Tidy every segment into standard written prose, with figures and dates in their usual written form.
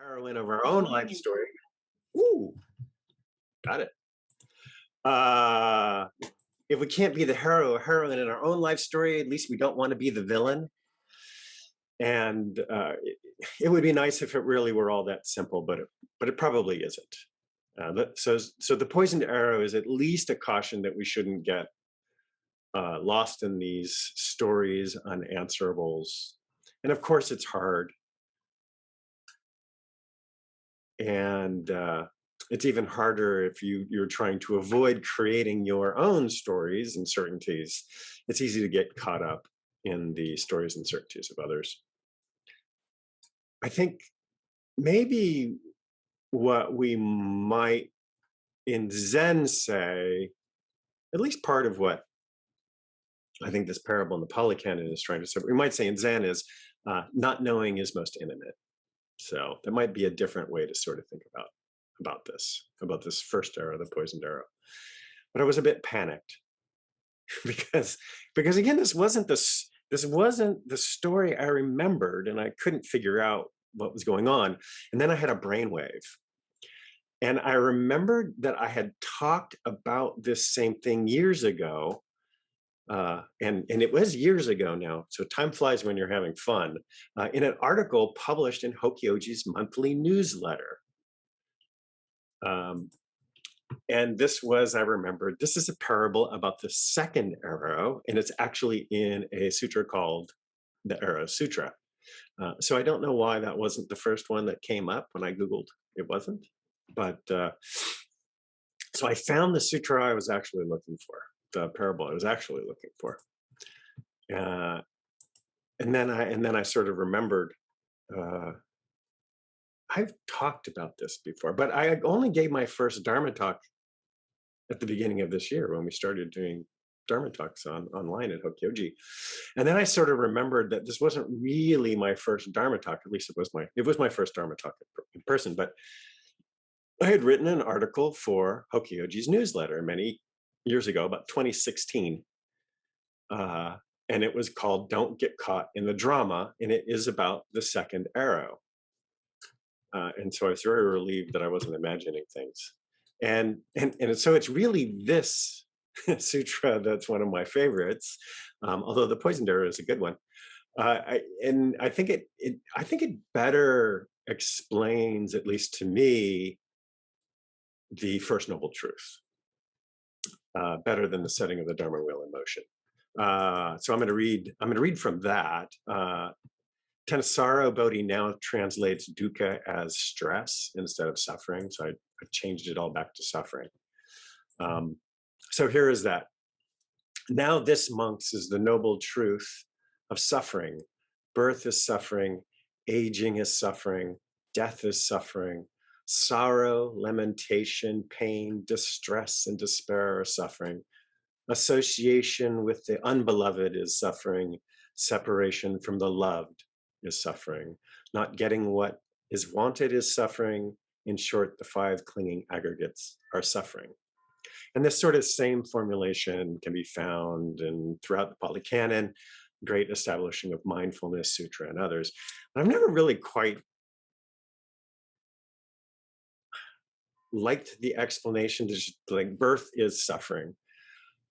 heroine of our own life story. Ooh, got it. If we can't be the hero or heroine in our own life story, at least we don't want to be the villain. And it would be nice if it really were all that simple, but it probably isn't. So the poisoned arrow is at least a caution that we shouldn't get lost in these stories, unanswerables. And of course, it's hard. And it's even harder if you're trying to avoid creating your own stories and certainties. It's easy to get caught up in the stories and certainties of others. I think maybe what we might in Zen say, at least part of what I think this parable in the Pali Canon is trying to say, we might say in Zen is not knowing is most intimate. So that might be a different way to sort of think about this first arrow, the poisoned arrow. But I was a bit panicked because again, this wasn't the story I remembered, and I couldn't figure out what was going on. And then I had a brainwave. And I remembered that I had talked about this same thing years ago. And it was years ago now, so time flies when you're having fun, in an article published in Hokyoji's monthly newsletter. And this was, I remembered, this is a parable about the second arrow, and it's actually in a sutra called the Arrow Sutra. So I don't know why that wasn't the first one that came up when I Googled. It wasn't. But so I found the sutra I was actually looking for. The parable I was actually looking for, and then I sort of remembered I've talked about this before, but I only gave my first Dharma talk at the beginning of this year when we started doing Dharma talks online at Hokyoji, and then I sort of remembered that this wasn't really my first Dharma talk. At least it was my first Dharma talk in person, but I had written an article for Hokyoji's newsletter many years ago, about 2016. And it was called Don't Get Caught in the Drama. And it is about the second arrow. And so I was very relieved that I wasn't imagining things. And so it's really this sutra that's one of my favorites, although the poisoned arrow is a good one. I think it better explains, at least to me, the First Noble Truth. Better than the setting of the Dharma wheel in motion. So I'm going to read from that. Tensaro Bodhi now translates dukkha as stress instead of suffering. So I changed it all back to suffering. So here is that. Now this, monks, is the noble truth of suffering. Birth is suffering, aging is suffering, death is suffering. Sorrow, lamentation, pain, distress, and despair are suffering. Association with the unbeloved is suffering. Separation from the loved is suffering. Not getting what is wanted is suffering. In short, the five clinging aggregates are suffering. And this sort of same formulation can be found throughout the Pali Canon, Great Establishing of Mindfulness Sutra, and others. And I've never really quite liked the explanation to just, like, birth is suffering,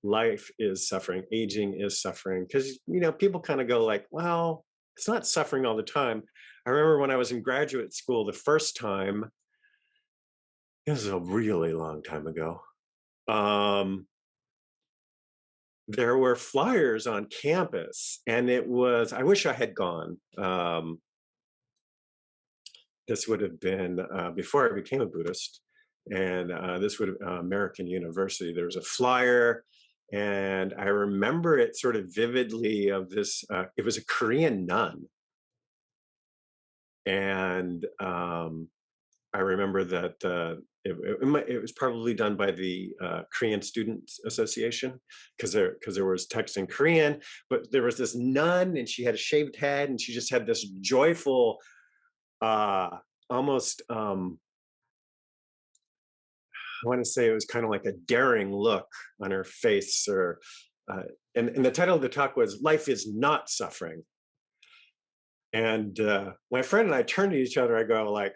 life is suffering, aging is suffering, because people kind of go like, well, it's not suffering all the time. I remember when I was in graduate school the first time, this is a really long time ago, there were flyers on campus, and it was, I wish I had gone. This would have been before I became a Buddhist. And this would have American University. There was a flyer, and I remember it sort of vividly of this. It was a Korean nun, and I remember that it was probably done by the Korean Students Association, because there was text in Korean, but there was this nun, and she had a shaved head, and she just had this joyful, almost. I want to say it was kind of like a daring look on her face, and the title of the talk was "Life is Not Suffering." And my friend and I turned to each other. I go like,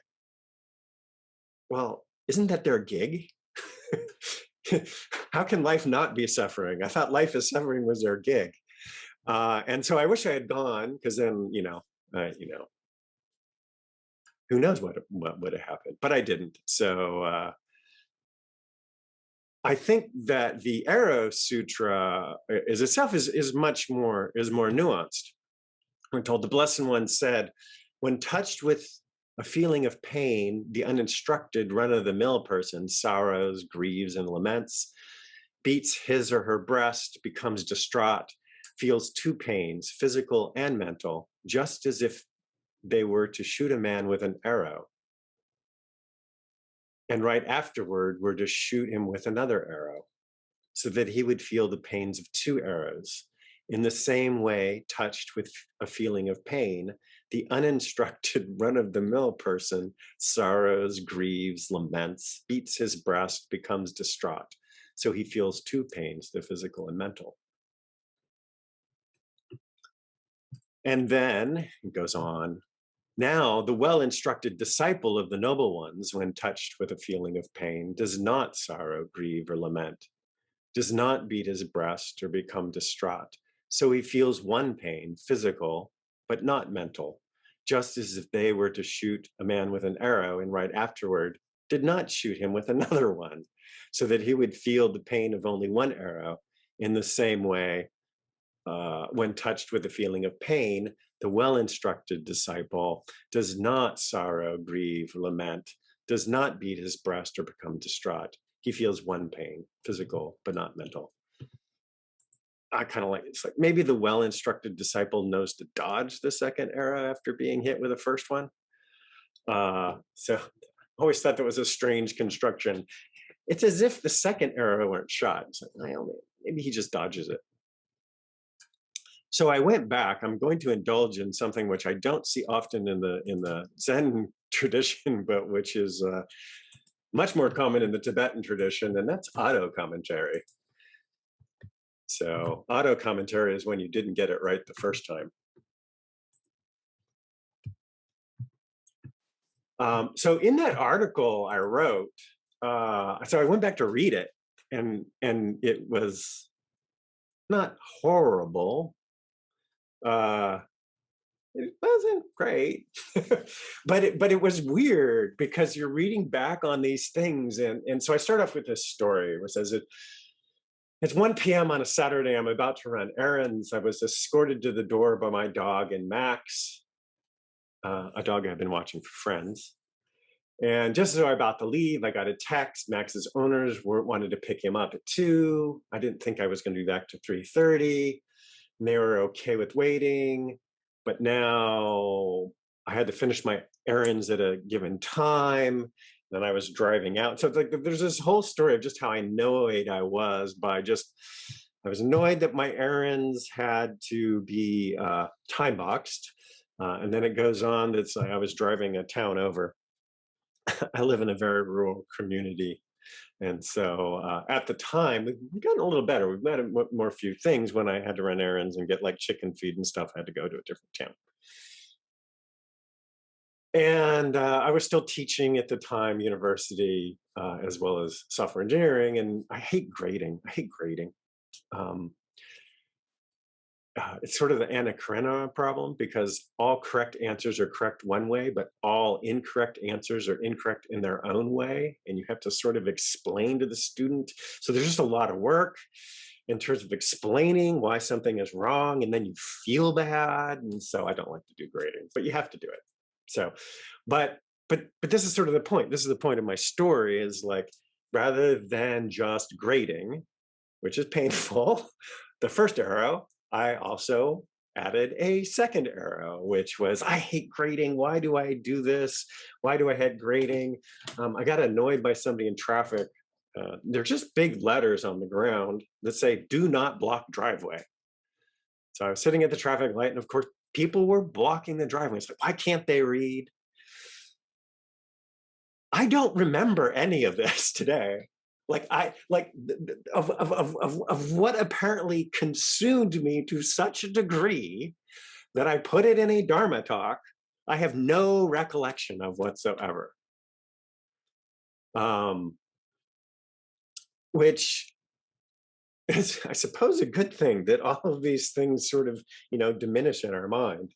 well, isn't that their gig? How can life not be suffering? I thought life is suffering was their gig. And so I wish I had gone, because then, who knows what would have happened, but I didn't. So I think that the Arrow Sutra is itself is more nuanced. We're told the Blessed One said, when touched with a feeling of pain, the uninstructed run-of-the-mill person sorrows, grieves, and laments, beats his or her breast, becomes distraught, feels two pains, physical and mental, just as if they were to shoot a man with an arrow. And right afterward, were to shoot him with another arrow, so that he would feel the pains of two arrows. In the same way, touched with a feeling of pain, the uninstructed run-of-the-mill person sorrows, grieves, laments, beats his breast, becomes distraught. So he feels two pains, the physical and mental. And then it goes on. Now, the well-instructed disciple of the noble ones, when touched with a feeling of pain, does not sorrow, grieve, or lament, does not beat his breast or become distraught. So he feels one pain, physical, but not mental, just as if they were to shoot a man with an arrow and right afterward did not shoot him with another one, so that he would feel the pain of only one arrow. In the same way, when touched with a feeling of pain, the well-instructed disciple does not sorrow, grieve, lament, does not beat his breast or become distraught. He feels one pain, physical, but not mental. I kind of like, it's like maybe the well-instructed disciple knows to dodge the second arrow after being hit with the first one. So I always thought that was a strange construction. It's as if the second arrow weren't shot. It's like, maybe he just dodges it. So I went back. I'm going to indulge in something which I don't see often in the Zen tradition, but which is much more common in the Tibetan tradition, and that's auto commentary. So auto commentary is when you didn't get it right the first time. So in that article I wrote, so I went back to read it, and it was not horrible. It wasn't great, but it was weird because you're reading back on these things, and so I start off with this story which says it's 1 p.m. on a Saturday. I'm about to run errands. I was escorted to the door by my dog and Max, a dog I've been watching for Friends. And just as I was about to leave, I got a text. Max's owners wanted to pick him up at 2. I didn't think I was going to do that to 3:30. And they were okay with waiting. But now I had to finish my errands at a given time. Then I was driving out. So it's like there's this whole story of just how annoyed I was by I was annoyed that my errands had to be time boxed. And then it goes on that I was driving a town over. I live in a very rural community. And so at the time, we've gotten a little better. We've got more few things. When I had to run errands and get like chicken feed and stuff, I had to go to a different town. And I was still teaching at the time, university, as well as software engineering. And I hate grading. It's sort of the Anna Karenina problem, because all correct answers are correct one way, but all incorrect answers are incorrect in their own way. And you have to sort of explain to the student. So there's just a lot of work in terms of explaining why something is wrong, and then you feel bad. And so I don't like to do grading, but you have to do it. So, but this is sort of the point. This is the point of my story, is like, rather than just grading, which is painful, the first arrow, I also added a second arrow, which was, I hate grading. Why do I do this? Why do I hate grading? I got annoyed by somebody in traffic. They're just big letters on the ground that say, do not block driveway. So I was sitting at the traffic light, and of course, people were blocking the driveway. It's like, why can't they read? I don't remember any of this today. Of what apparently consumed me to such a degree that I put it in a Dharma talk. I have no recollection of whatsoever. which is, I suppose, a good thing that all of these things sort of, diminish in our mind.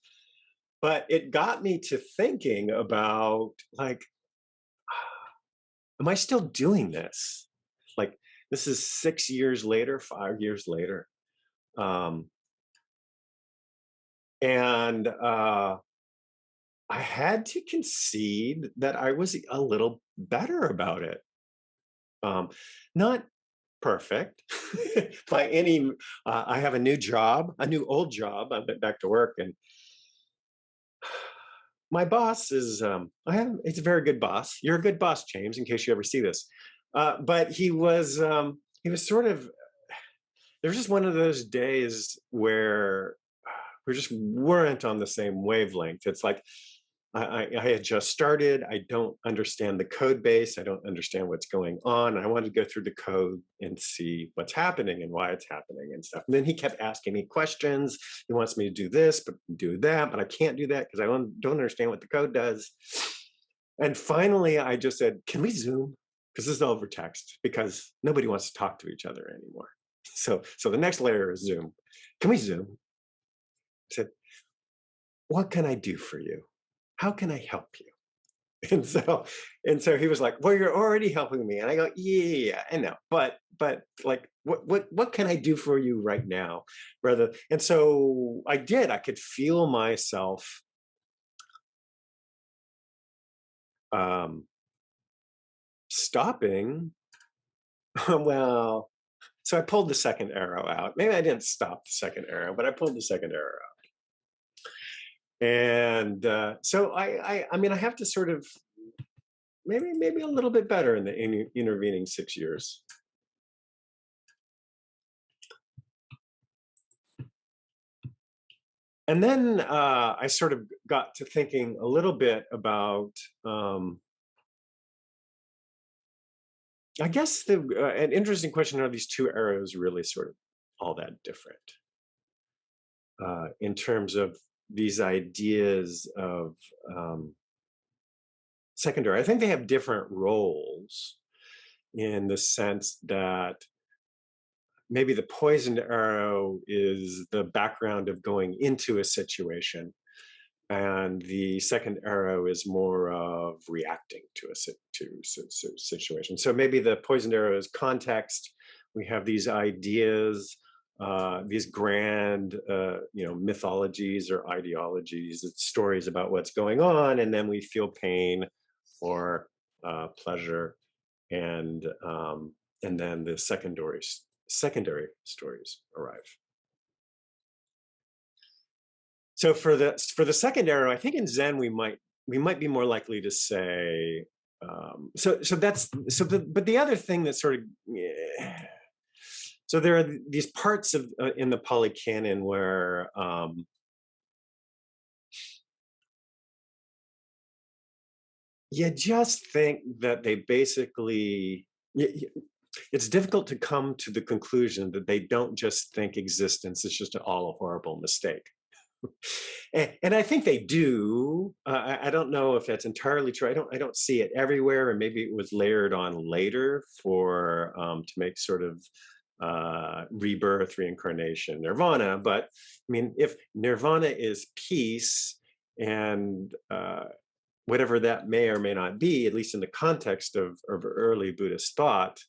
But it got me to thinking about, like, am I still doing this? Like, this is 6 years later, 5 years later. Um, and I had to concede that I was a little better about it. Not perfect by any, I have a new job, a new old job. I went back to work, and my boss is, it's a very good boss. You're a good boss, James, in case you ever see this. But he was sort of, there was just one of those days where we just weren't on the same wavelength. It's like, I had just started. I don't understand the code base. I don't understand what's going on. I wanted to go through the code and see what's happening and why it's happening and stuff. And then he kept asking me questions. He wants me to do this, but do that, but I can't do that because I don't understand what the code does. And finally, I just said, "Can we Zoom?" Because this is over text, because nobody wants to talk to each other anymore. So the next layer is Zoom. "Can we Zoom?" I said, "What can I do for you? How can I help you?" And so he was like, "Well, you're already helping me." And I go, "Yeah, I know, but like, what can I do for you right now?" And so I did. I could feel myself stopping. Well, so I pulled the second arrow out. Maybe I didn't stop the second arrow, but I pulled the second arrow out. And so I mean, I have to sort of, maybe a little bit better in the intervening 6 years. And then I sort of got to thinking a little bit about, I guess an interesting question: are these two arrows really sort of all that different in terms of these ideas of secondary? I think they have different roles, in the sense that maybe the poisoned arrow is the background of going into a situation, and the second arrow is more of reacting to a situation. So maybe the poisoned arrow is context. We have these ideas, these grand, mythologies or ideologies, it's stories about what's going on, and then we feel pain or pleasure, and then the secondary stories arrive. So for the second arrow, I think in Zen we might be more likely to say, but the other thing that sort of, so there are these parts of in the Pali Canon where you just think that they basically, it's difficult to come to the conclusion that they don't just think existence is just all a horrible mistake. And I think they do. I don't know if that's entirely true. I don't see it everywhere, and maybe it was layered on later for to make sort of rebirth, reincarnation, nirvana. But I mean, if nirvana is peace, and whatever that may or may not be, at least in the context of early Buddhist thought,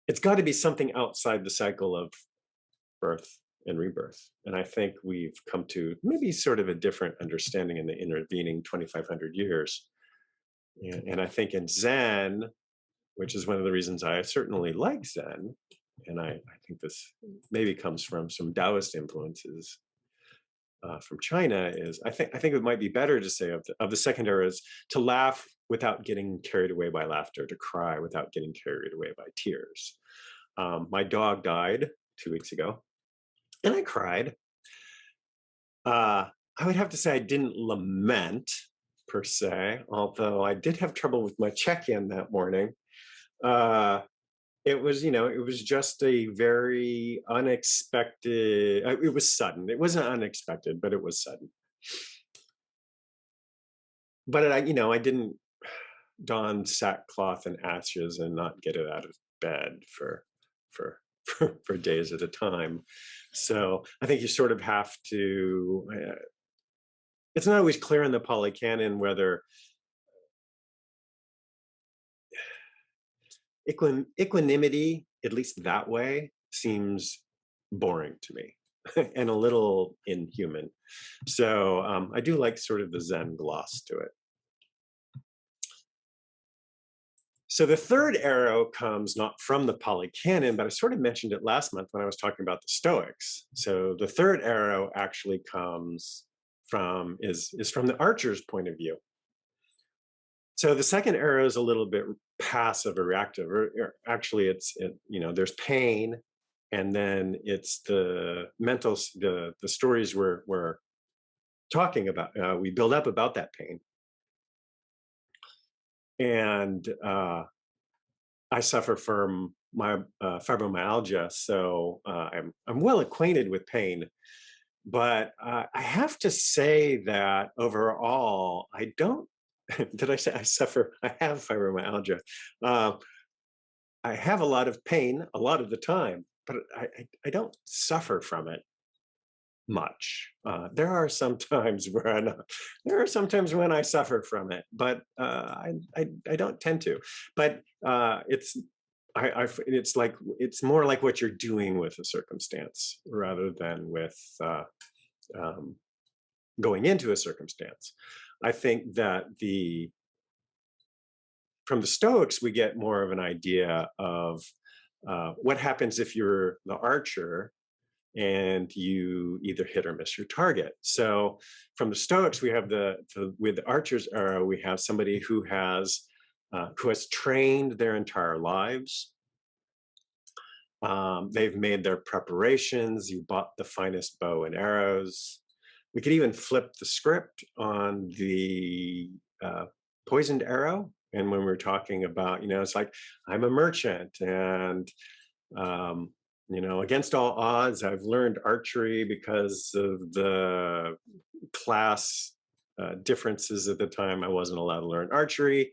it's got to be something outside the cycle of birth and rebirth. And I think we've come to maybe sort of a different understanding in the intervening 2,500 years. And I think in Zen, which is one of the reasons I certainly like Zen, and I think this maybe comes from some Taoist influences from China, is I think it might be better to say of the second era is to laugh without getting carried away by laughter, to cry without getting carried away by tears. My dog died 2 weeks ago, and I cried. I would have to say I didn't lament per se, although I did have trouble with my check-in that morning. It was just a very unexpected, it was sudden. It wasn't unexpected, but it was sudden. But I didn't, don sackcloth and ashes and not get it out of bed for for days at a time. So I think you sort of have to. It's not always clear in the Pali Canon whether equanimity, at least that way, seems boring to me and a little inhuman. So I do like sort of the Zen gloss to it. So the third arrow comes not from the Pali Canon, but I sort of mentioned it last month when I was talking about the Stoics. So the third arrow actually comes from is from the archer's point of view. So the second arrow is a little bit passive or reactive, or actually there's pain, and then it's the mental the stories we're talking about. We build up about that pain. And I suffer from my fibromyalgia, so I'm well acquainted with pain. But I have to say that overall, I don't. Did I say I suffer? I have fibromyalgia. I have a lot of pain a lot of the time, but I don't suffer from it much. There are some times when I suffer from it, but I don't tend to. But it's more like what you're doing with a circumstance rather than with going into a circumstance. I think that from the Stoics we get more of an idea of what happens if you're the archer and you either hit or miss your target. So from the Stoics, we have with the archer's arrow, we have somebody who has trained their entire lives. They've made their preparations. You bought the finest bow and arrows. We could even flip the script on the poisoned arrow. And when we're talking about, it's like, I'm a merchant and against all odds, I've learned archery because of the class differences at the time. I wasn't allowed to learn archery,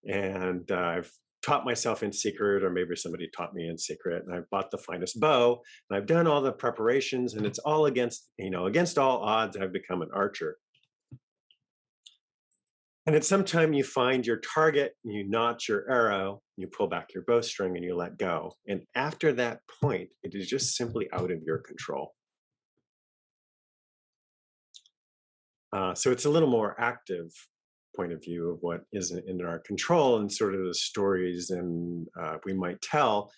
and I've taught myself in secret, or maybe somebody taught me in secret, and I've bought the finest bow, and I've done all the preparations, and it's all against all odds, I've become an archer. And at some time you find your target, you notch your arrow, you pull back your bowstring and you let go. And after that point, it is just simply out of your control. So it's a little more active point of view of what isn't in our control and sort of the stories and we might tell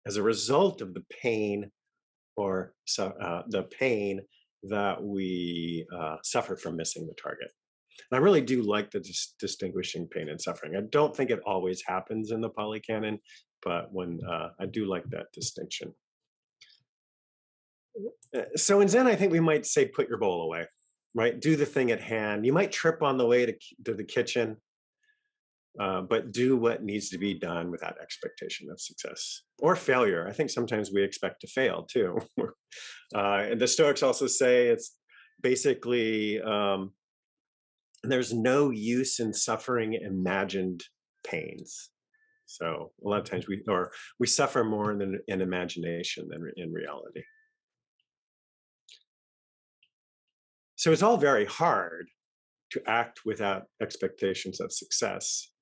as a result of the pain or the pain that we suffer from missing the target. And I really do like the distinguishing pain and suffering. I don't think it always happens in the Pali Canon, but when I do like that distinction. So in Zen, I think we might say, put your bowl away, right? Do the thing at hand. You might trip on the way to the kitchen, but do what needs to be done without expectation of success or failure. I think sometimes we expect to fail too. And the Stoics also say it's basically, there's no use in suffering imagined pains. So a lot of times we suffer more in imagination than in reality. So it's all very hard to act without expectations of success,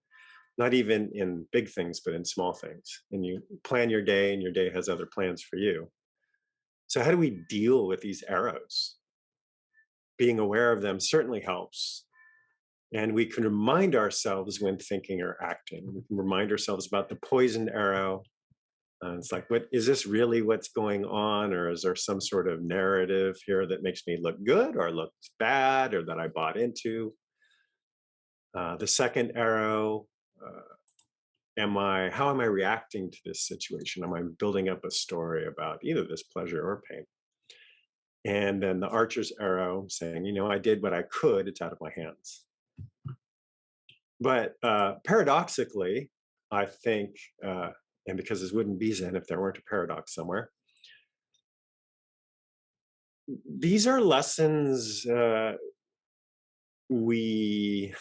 not even in big things, but in small things. And you plan your day and your day has other plans for you. So how do we deal with these arrows? Being aware of them certainly helps. And we can remind ourselves when thinking or acting. We can remind ourselves about the poisoned arrow. It's like, is this really what's going on? Or is there some sort of narrative here that makes me look good or looks bad or that I bought into? The second arrow, how am I reacting to this situation? Am I building up a story about either this pleasure or pain? And then the archer's arrow saying, I did what I could, it's out of my hands. But paradoxically, I think, and because this wouldn't be Zen if there weren't a paradox somewhere, these are lessons we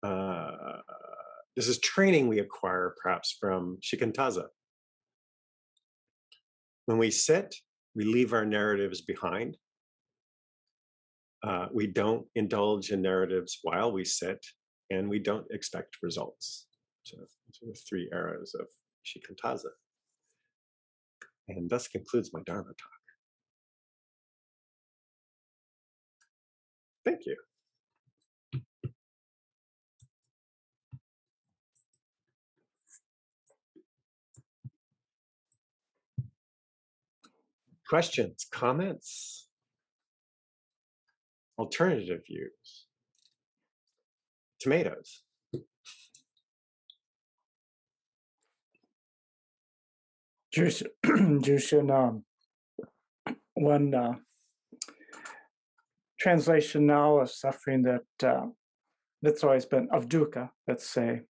this is training we acquire perhaps from shikantaza. When we sit, we leave our narratives behind. We don't indulge in narratives while we sit, and we don't expect results. So those are the 3 eras of shikantaza. And thus concludes my Dharma talk. Thank you. Questions, comments, alternative views? Tomatoes. Jushin, one translation now of suffering that's always been of dukkha, let's say,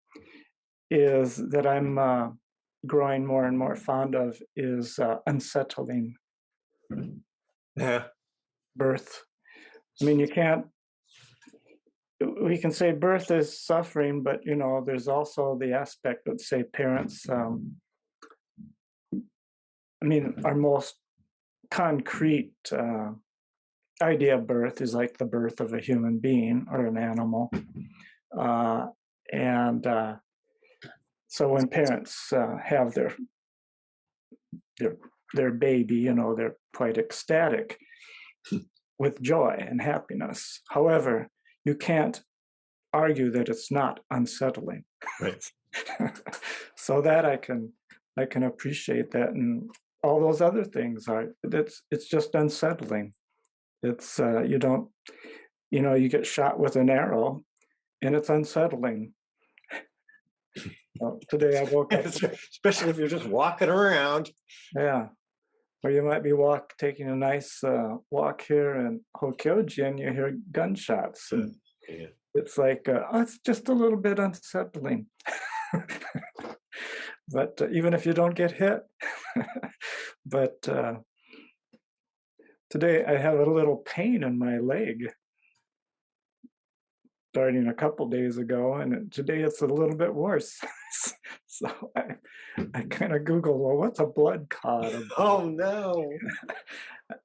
is that I'm growing more and more fond of is unsettling birth. I mean, we can say birth is suffering, but there's also the aspect that, say, parents, our most concrete idea of birth is like the birth of a human being or an animal. So when parents have their baby, they're quite ecstatic with joy and happiness. However, you can't argue that it's not unsettling. Right. So that I can appreciate that, and all those other things it's just unsettling. It's you get shot with an arrow, and it's unsettling. Today I woke up, especially if you're just walking around. Yeah, or you might be taking a nice walk here in Hokyoji, and you hear gunshots. And it's like it's just a little bit unsettling. But even if you don't get hit, but today I have a little pain in my leg, starting a couple days ago, and today it's a little bit worse. So I kind of Googled, well, what's a blood clot? Oh no!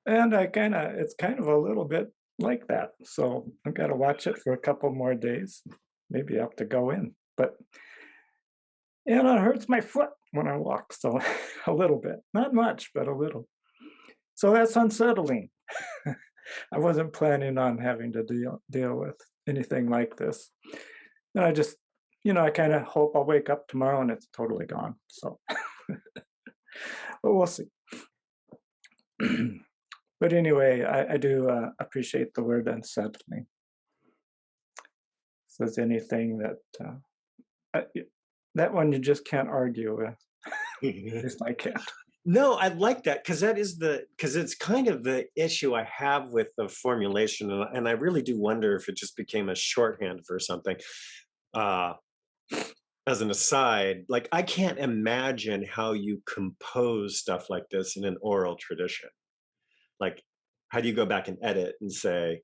And it's kind of a little bit like that. So I've got to watch it for a couple more days. Maybe I have to go in, but it hurts my foot when I walk, so a little bit, not much, but a little. So that's unsettling. I wasn't planning on having to deal with anything like this. And I just, I kind of hope I'll wake up tomorrow and it's totally gone. So, but we'll see. But anyway, I do appreciate the word unsettling. So there's anything that one you just can't argue with. At least I can't. No, I like that because it's kind of the issue I have with the formulation, and I really do wonder if it just became a shorthand for something. As an aside, like I can't imagine how you compose stuff like this in an oral tradition. Like, how do you go back and edit and say,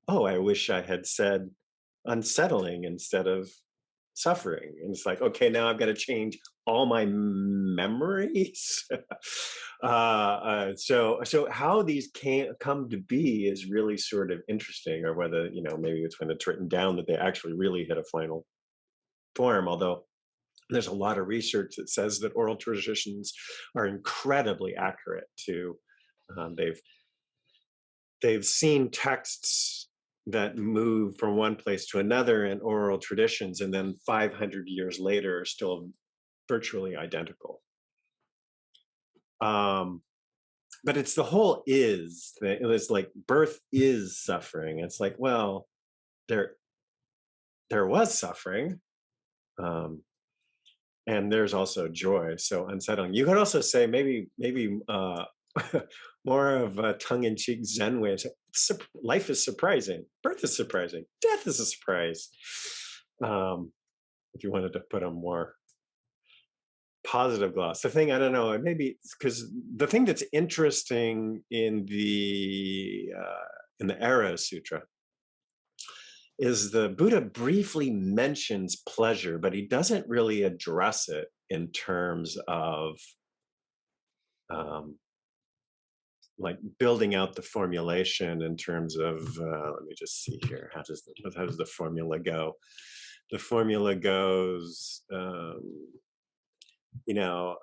"Oh, I wish I had said unsettling instead of suffering," and it's like, okay, now I've got to change all my memories. So how these come to be is really sort of interesting, or whether maybe it's when it's written down that they actually really hit a final form. Although there's a lot of research that says that oral traditions are incredibly accurate to they've seen texts that move from one place to another in oral traditions, and then 500 years later are still virtually identical. But it's the whole is thing. It was like birth is suffering. It's like, well, there was suffering, and there's also joy. So unsettling. You could also say maybe more of a tongue-in-cheek Zen way of saying, life is surprising, birth is surprising, death is a surprise. If you wanted to put a more positive gloss, the thing, I don't know, maybe because the thing that's interesting in the Era Sutra is the Buddha briefly mentions pleasure, but he doesn't really address it in terms of um, like building out the formulation in terms of let me just see here, how does the formula go? The formula goes you know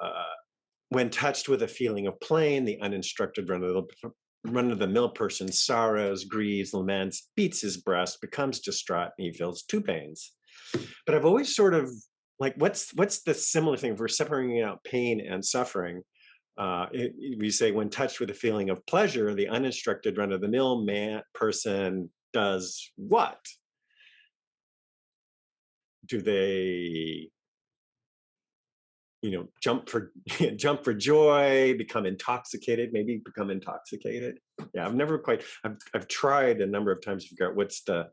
when touched with a feeling of pain, the uninstructed run-of-the-mill person sorrows, grieves, laments, beats his breast, becomes distraught, and he feels two pains. But I've always sort of like, what's the similar thing if we're separating out pain and suffering? We say when touched with a feeling of pleasure, the uninstructed run-of-the-mill person does what? Do they, jump for jump for joy, become intoxicated, maybe become intoxicated? Yeah, I've never quite. I've tried a number of times to figure out what's the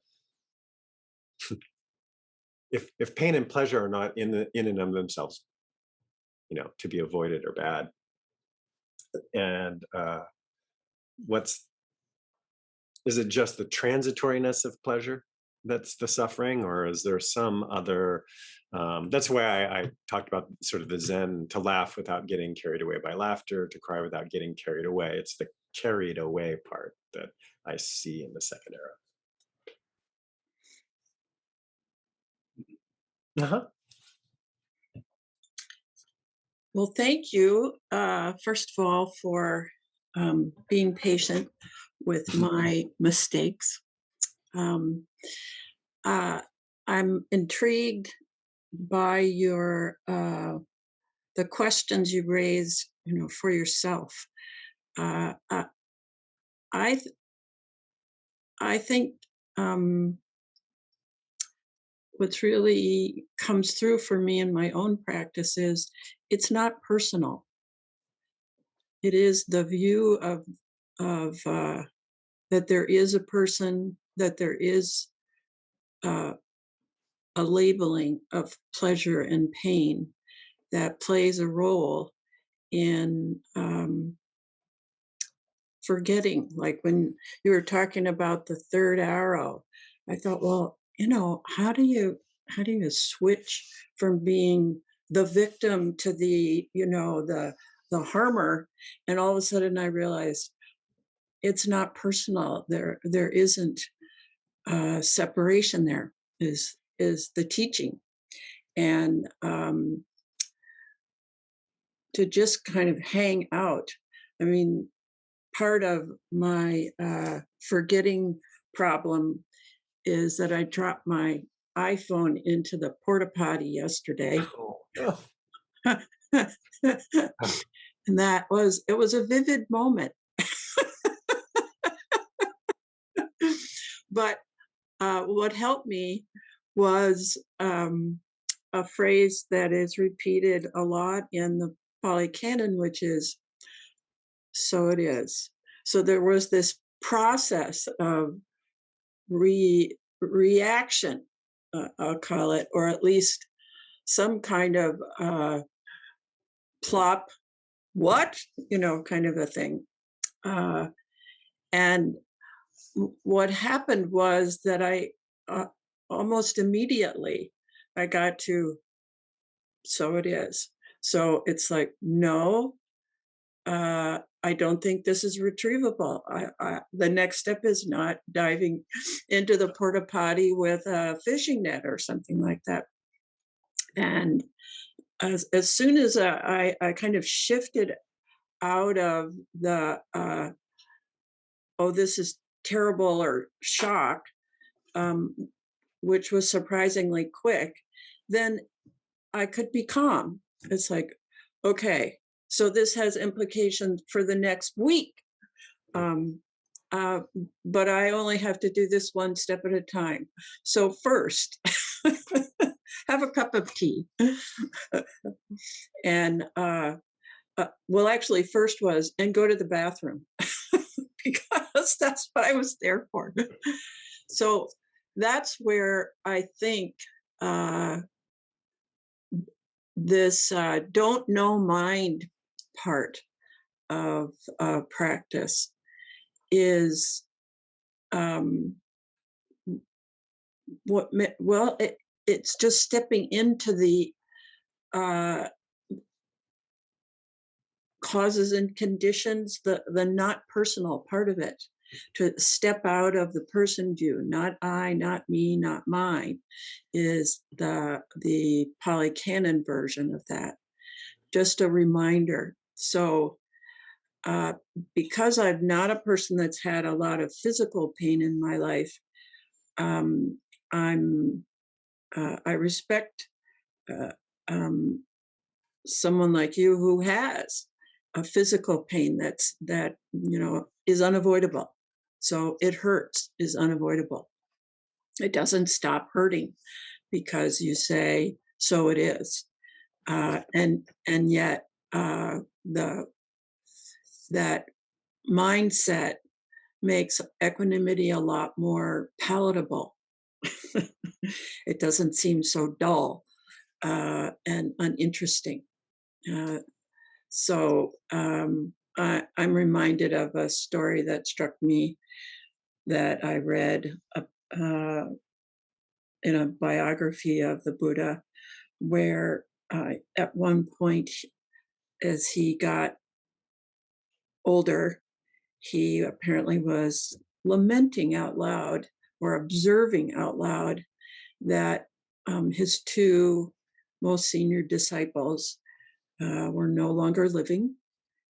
if pain and pleasure are not in and of themselves, to be avoided or bad, and what's is it just the transitoriness of pleasure that's the suffering, or is there some other that's why I talked about sort of the Zen, to laugh without getting carried away by laughter, to cry without getting carried away. It's the carried away part that I see in the second era. Uh-huh. Well, thank you, first of all, for being patient with my mistakes. I'm intrigued by your the questions you raise, for yourself. Uh, I I th- I think what's really comes through for me in my own practice is it's not personal. It is the view of that there is a person, that there is uh, a labeling of pleasure and pain that plays a role in forgetting. Like when you were talking about the third arrow, I thought, well, how do you switch from being the victim to the harmer? And all of a sudden I realized it's not personal. There isn't separation. There is the teaching, and to just kind of hang out. I mean, part of my forgetting problem is that I dropped my iPhone into the porta potty yesterday. Oh. And it was a vivid moment. But what helped me was a phrase that is repeated a lot in the Pali Canon, which is, so it is. So there was this process of reaction, I'll call it, or at least some kind of plop, what, kind of a thing. And what happened was that I almost immediately I got to, so it is. So it's like, no, I don't think this is retrievable. The next step is not diving into the porta potty with a fishing net or something like that. And as soon as I kind of shifted out of the, oh, this is terrible, or shock, which was surprisingly quick, then I could be calm. It's like, okay, so this has implications for the next week. But I only have to do this one step at a time. So first, have a cup of tea. And well, actually, first was, and go to the bathroom, because that's what I was there for. So that's where I think this don't know mind part of practice is well, it's just stepping into the uh, causes and conditions, the not personal part of it, to step out of the person view, not I, not me, not mine, is the Pali Canon version of that. Just a reminder. So uh, because I'm not a person that's had a lot of physical pain in my life, um, I respect uh, um, someone like you who has a physical pain that is unavoidable. So it hurts is unavoidable. It doesn't stop hurting because you say so it is, and yet the that mindset makes equanimity a lot more palatable. It doesn't seem so dull and uninteresting. Uh, I'm reminded of a story that struck me that I read uh, in a biography of the Buddha, where at one point, as he got older, he apparently was lamenting out loud or observing out loud that his two most senior disciples were no longer living,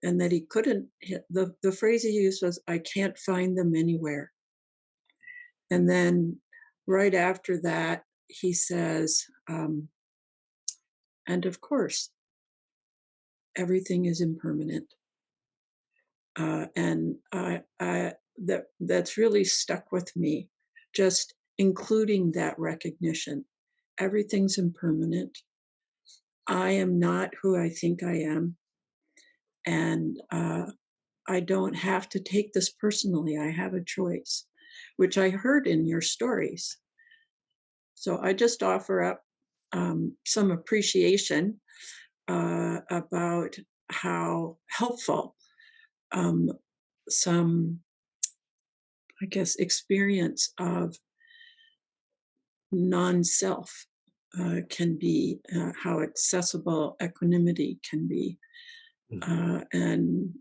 and that he couldn't, the phrase he used was, I can't find them anywhere. And then right after that, he says, and of course, everything is impermanent. That's really stuck with me, just including that recognition. Everything's impermanent. I am not who I think I am. And I don't have to take this personally. I have a choice, which I heard in your stories. So I just offer up some appreciation about how helpful some, I guess, experience of non-self can be, how accessible equanimity can be. And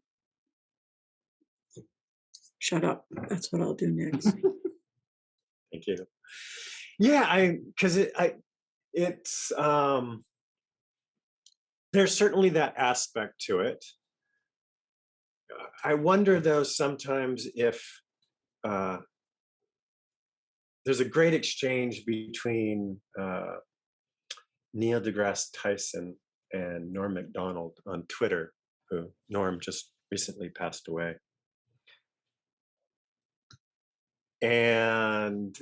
shut up. That's what I'll do next. Thank you. Yeah, it's there's certainly that aspect to it. I wonder though sometimes if there's a great exchange between Neil deGrasse Tyson and Norm Macdonald on Twitter, who Norm just recently passed away. And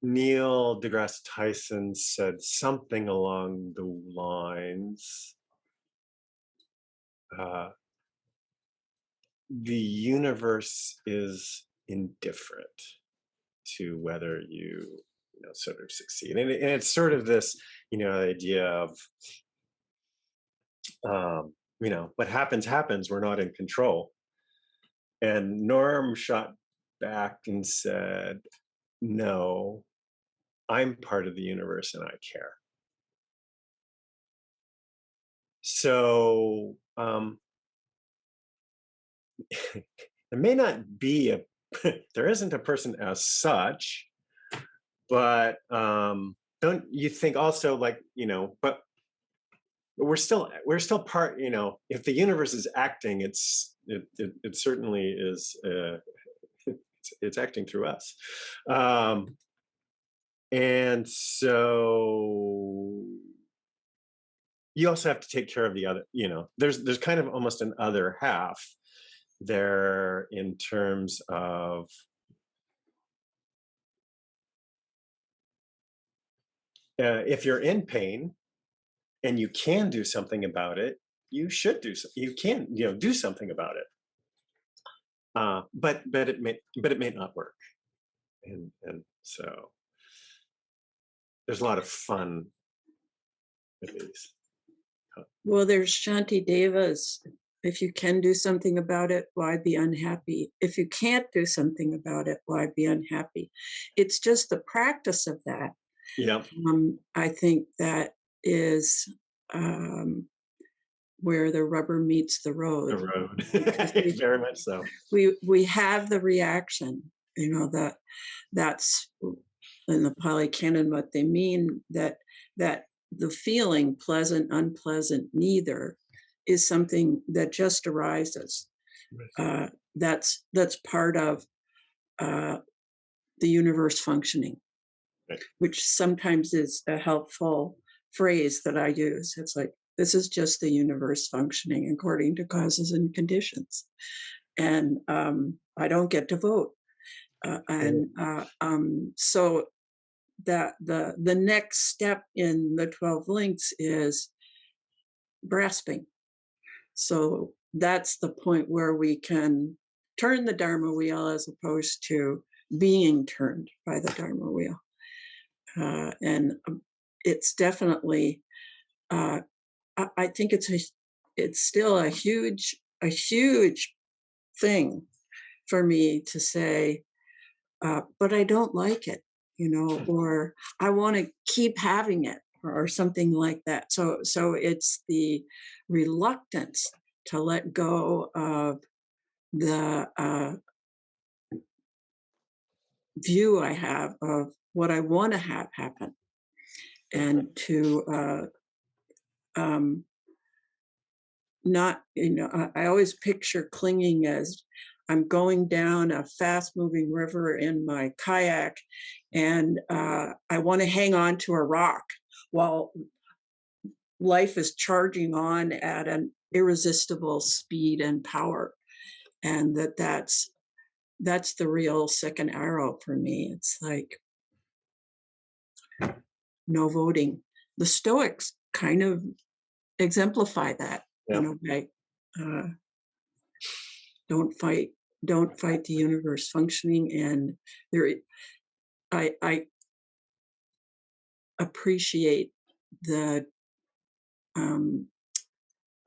Neil deGrasse Tyson said something along the lines, the universe is indifferent to whether you sort of succeed. And it's sort of this, idea of, what happens, we're not in control. And Norm shot back and said, no, I'm part of the universe and I care. So there may not be there isn't a person as such, but don't you think also, like, but we're still part, if the universe is acting, it certainly is, it's acting through us. And so you also have to take care of the other, there's kind of almost an other half there in terms of if you're in pain and you can do something about it, you should do so. You can, do something about it. But it may not work, and so there's a lot of fun with these. Well, there's Shanti Deva's If you can do something about it, why be unhappy? If you can't do something about it, why be unhappy? It's just the practice of that. Yeah, I think that is where the rubber meets the the road. road. Because Very much so. we have the reaction, that that's in the Pali Canon what they mean, that the feeling pleasant, unpleasant, neither, is something that just arises. That's part of the universe functioning, Right. which sometimes is a helpful phrase that I use. It's like, this is just the universe functioning according to causes and conditions. And I don't get to vote. So that the next step in the 12 links is grasping. So that's the point where we can turn the Dharma wheel as opposed to being turned by the Dharma wheel. And it's definitely, I think it's still a huge thing for me to say, but I don't like it, or I want to keep having it, or something like that. So it's the reluctance to let go of the view I have of what I want to have happen, and to not, I always picture clinging as I'm going down a fast moving river in my kayak, and I want to hang on to a rock while life is charging on at an irresistible speed and power. And that's the real second arrow for me. It's like no voting. The Stoics kind of exemplify that in a way. Don't fight the universe functioning. And there, I appreciate the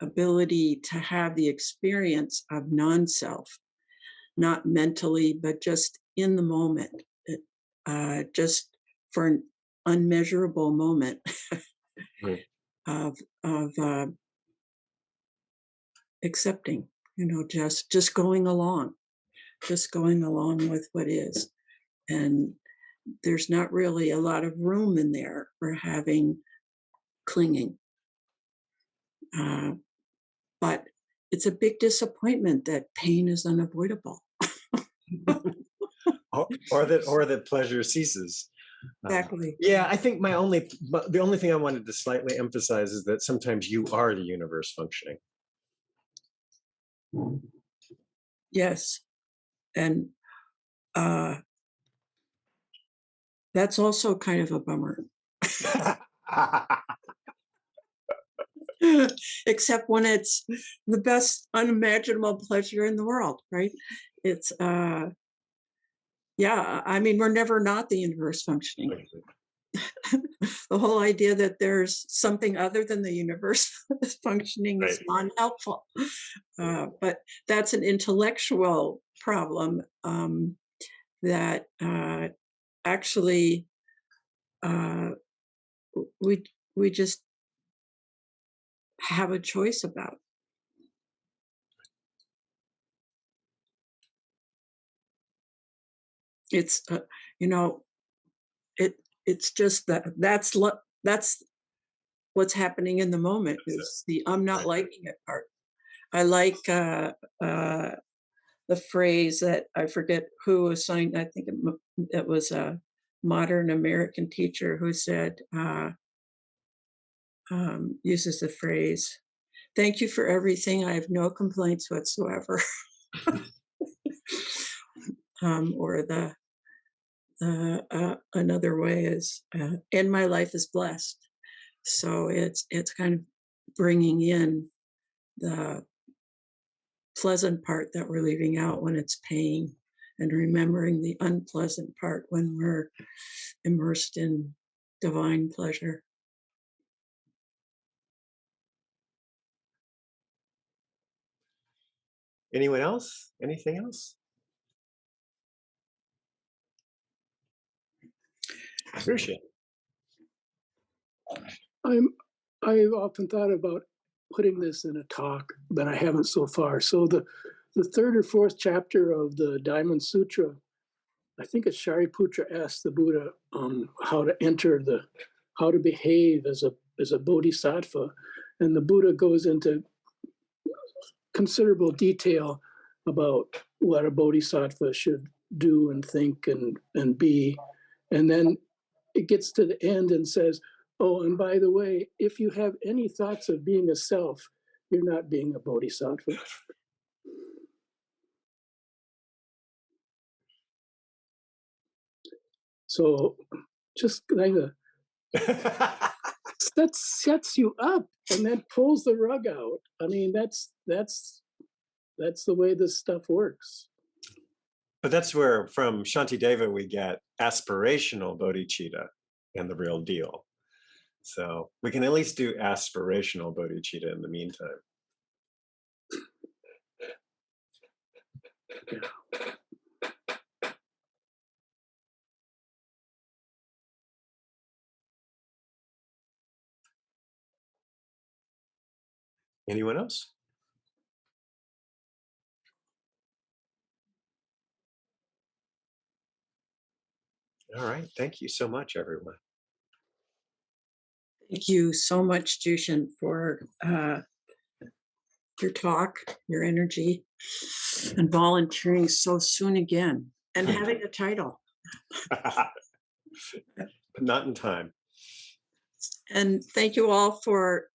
ability to have the experience of non-self, not mentally, but just in the moment, just for an unmeasurable moment Right. of accepting, just going along with what is. And there's not really a lot of room in there for having clinging. But it's a big disappointment that pain is unavoidable. or that pleasure ceases. Exactly. Yeah, I think the only thing I wanted to slightly emphasize is that sometimes you are the universe functioning. Yes. And that's also kind of a bummer. Except when it's the best unimaginable pleasure in the world, right? It's I mean, we're never not the universe functioning. The whole idea that there's something other than the universe functioning is non-helpful. But that's an intellectual problem that actually we just have a choice about. It's it's just that's what's happening in the moment, is the I'm not liking it part. I like the phrase that I forget who assigned. I think it was a modern American teacher who said, uses the phrase, "Thank you for everything. I have no complaints whatsoever." Or another way is, and my life is blessed. So it's kind of bringing in the pleasant part that we're leaving out when it's pain, and remembering the unpleasant part when we're immersed in divine pleasure. Anyone else? Anything else? Appreciate I've often thought about putting this in a talk, but I haven't so far. So the third or fourth chapter of the Diamond Sutra, I think it's Shariputra asked the Buddha how to behave as a bodhisattva, and the Buddha goes into considerable detail about what a bodhisattva should do and think and be, and then it gets to the end and says, oh, and by the way, if you have any thoughts of being a self, you're not being a bodhisattva. So just kind of that sets you up and then pulls the rug out. I mean, that's the way this stuff works. But that's where from Shantideva we get aspirational bodhicitta and the real deal. So we can at least do aspirational bodhicitta in the meantime. Anyone else? All right. Thank you so much, everyone. Thank you so much, Jushin, for your talk, your energy, and volunteering so soon again, and having a title. Not in time. And thank you all for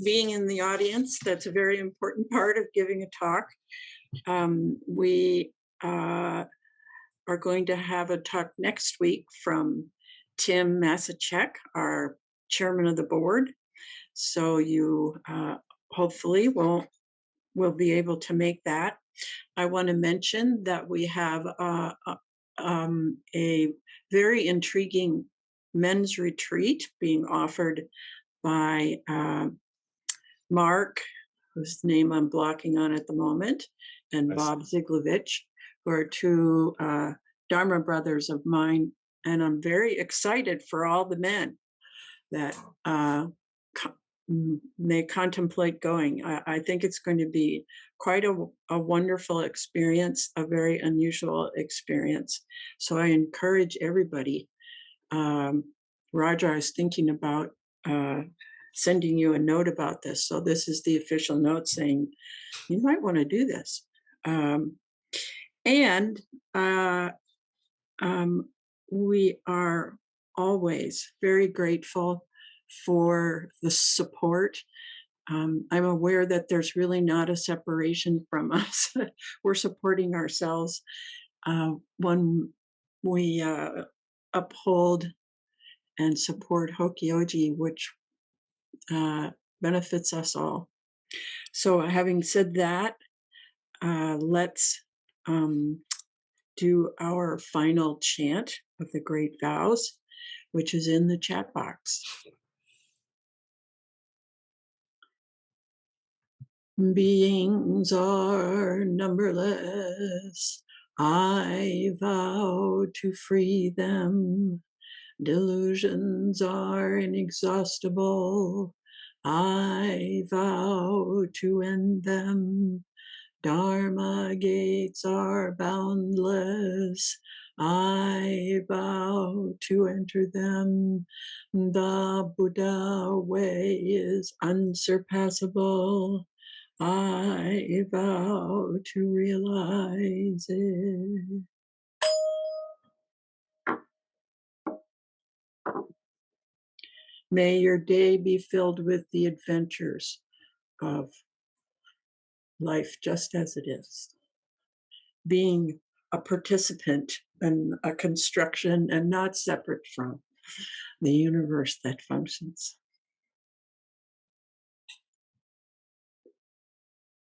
being in the audience. That's a very important part of giving a talk. We are going to have a talk next week from Tim Masachek, our chairman of the board. So you hopefully will be able to make that. I want to mention that we have a very intriguing men's retreat being offered by Mark, whose name I'm blocking on at the moment, and Bob Ziglovich, who are two Dharma brothers of mine. And I'm very excited for all the men that may contemplate going. I think it's going to be quite a wonderful experience, a very unusual experience. So I encourage everybody. Roger, I was thinking about sending you a note about this. So this is the official note saying, you might want to do this. We are always very grateful for the support. I'm aware that there's really not a separation from us. We're supporting ourselves when we uphold and support Hokyoji, which benefits us all. So having said that, let's do our final chant of the great vows, which is in the chat box. Beings are numberless, I vow to free them. Delusions are inexhaustible, I vow to end them. Dharma gates are boundless, I vow to enter them. The Buddha way is unsurpassable, I vow to realize it. May your day be filled with the adventures of life just as it is. Being a participant in a construction and not separate from the universe that functions.